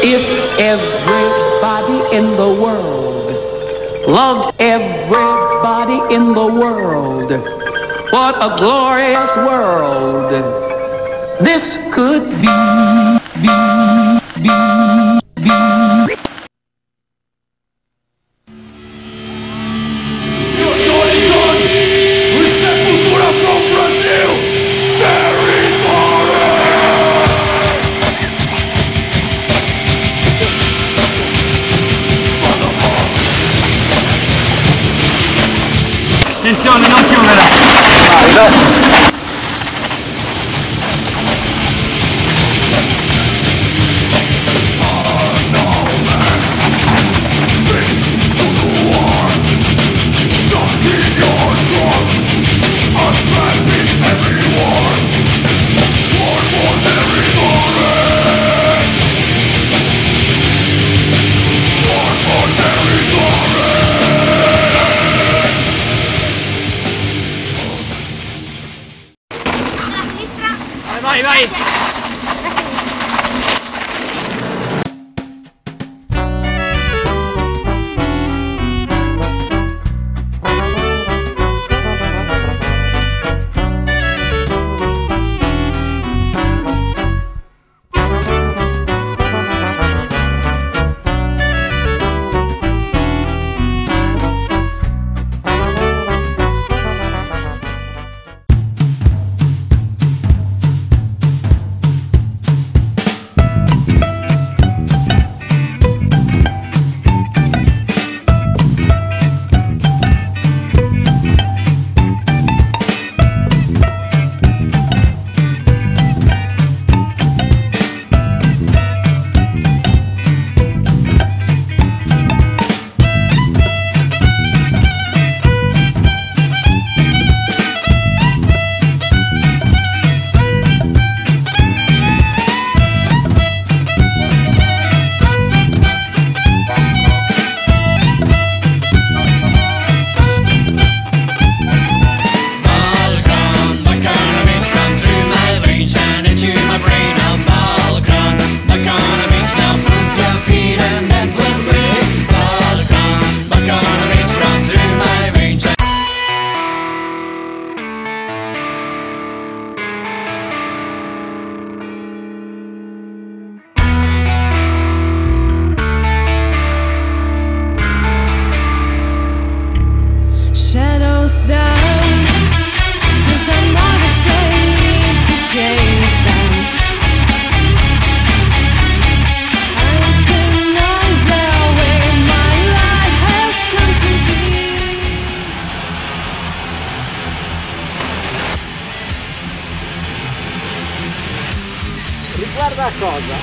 If everybody in the world loved everybody in the world, what a glorious world this could be. Attenzione, non chiudere! Vai. Vai, vai! Shadows down, since I'm not afraid to chase them. I deny the way my life has come to be. Riguarda a cosa?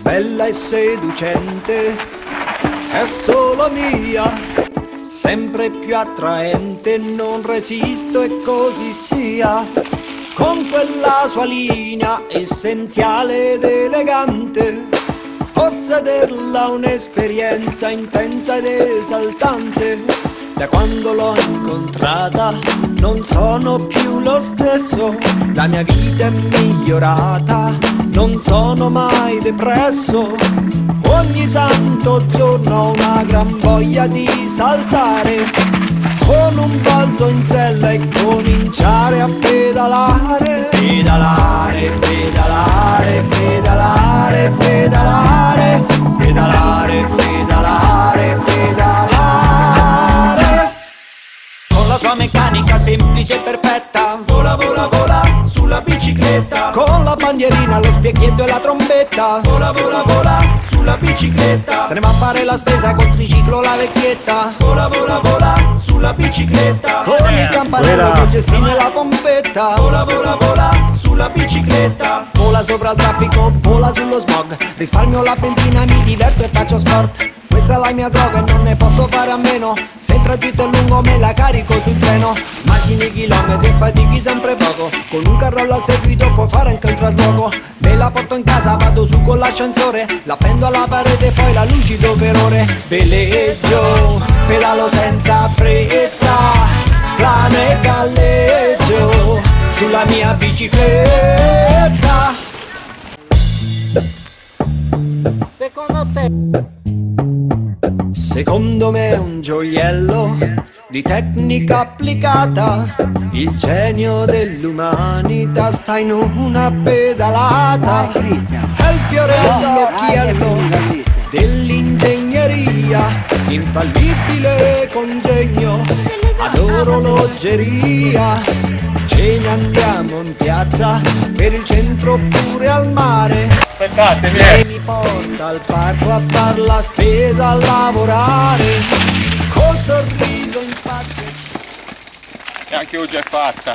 bella e seducente, è solo mia, sempre più attraente, non resisto e così sia, con quella sua linea essenziale ed elegante, possederla un'esperienza intensa ed esaltante. Da quando l'ho incontrata non sono più lo stesso, la mia vita è migliorata, non sono mai depresso. Ogni santo giorno ho una gran voglia di saltare, con un balzo in sella e cominciare a pedalare. Pedalare, pedalare, pedalare, pedalare, pedalare, pedalare, pedalare. Con la sua meccanica semplice e perfetta, vola, vola, vola sulla bicicletta. Con la bandierina, lo specchietto e la trombetta, vola, vola, vola sulla bicicletta. Se ne va a fare la spesa col triciclo la vecchietta, vola, vola, vola sulla bicicletta. Con il campanello, col cestino e la pompetta, vola, vola, vola sulla bicicletta. Vola sopra il traffico, vola sullo smog, risparmio la benzina, mi diverto e faccio sport. Questa è la mia droga e non ne posso fare a meno, se il tragitto è lungo me la carico sul treno. Macini chilometri e fatichi sempre poco, con un carrello al seguito puoi fare anche il trasloco. Me la porto in casa, vado su con l'ascensore, la appendo alla parete e poi la lucido per ore. Veleggio, pedalo senza fretta, plano e galleggio sulla mia bicicletta. Secondo te? Secondo me è un gioiello di tecnica applicata, il genio dell'umanità sta in una pedalata. È il fiore all'occhiello dell'ingegneria, infallibile congegno ad orologeria. Ce ne andiamo in piazza, per il centro oppure al mare. Aspettatemi, Lei mi porta al parco a far la spesa, a lavorare, col sorriso in faccia. e anche oggi è fatta.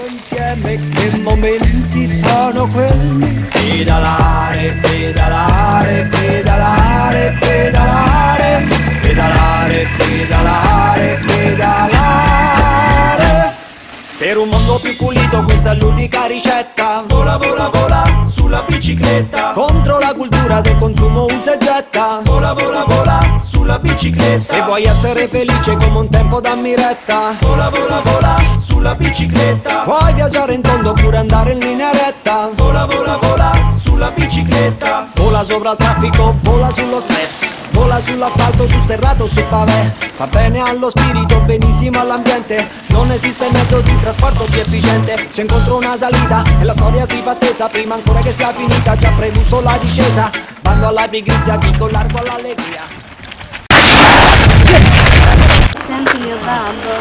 Insieme che momenti sono quelli. Pedalare, pedalare, pedalare, pedalare, pedalare, pedalare, pedalare. Per un mondo più pulito questa è l'unica ricetta. Vola, vola, vola sulla bicicletta. Contro la cultura del consumo usa e getta. Vola, vola, vola sulla bicicletta. Se vuoi essere felice come un tempo dammi retta. Vola, vola, vola sulla bicicletta. Puoi viaggiare in tondo oppure andare in linea retta. Vola, vola, vola sulla bicicletta. Vola sopra il traffico, vola sullo stress. Vola sull'asfalto, sul serrato, sul pavè. Fa bene allo spirito, benissimo all'ambiente. Non esiste mezzo di trasporto più efficiente. Se incontro una salita e la storia si fa attesa, prima ancora che sia finita, già prevusto la discesa. Vanno alla pigrizia, dico largo all'allegria. Senti mio babbo.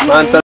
Quanta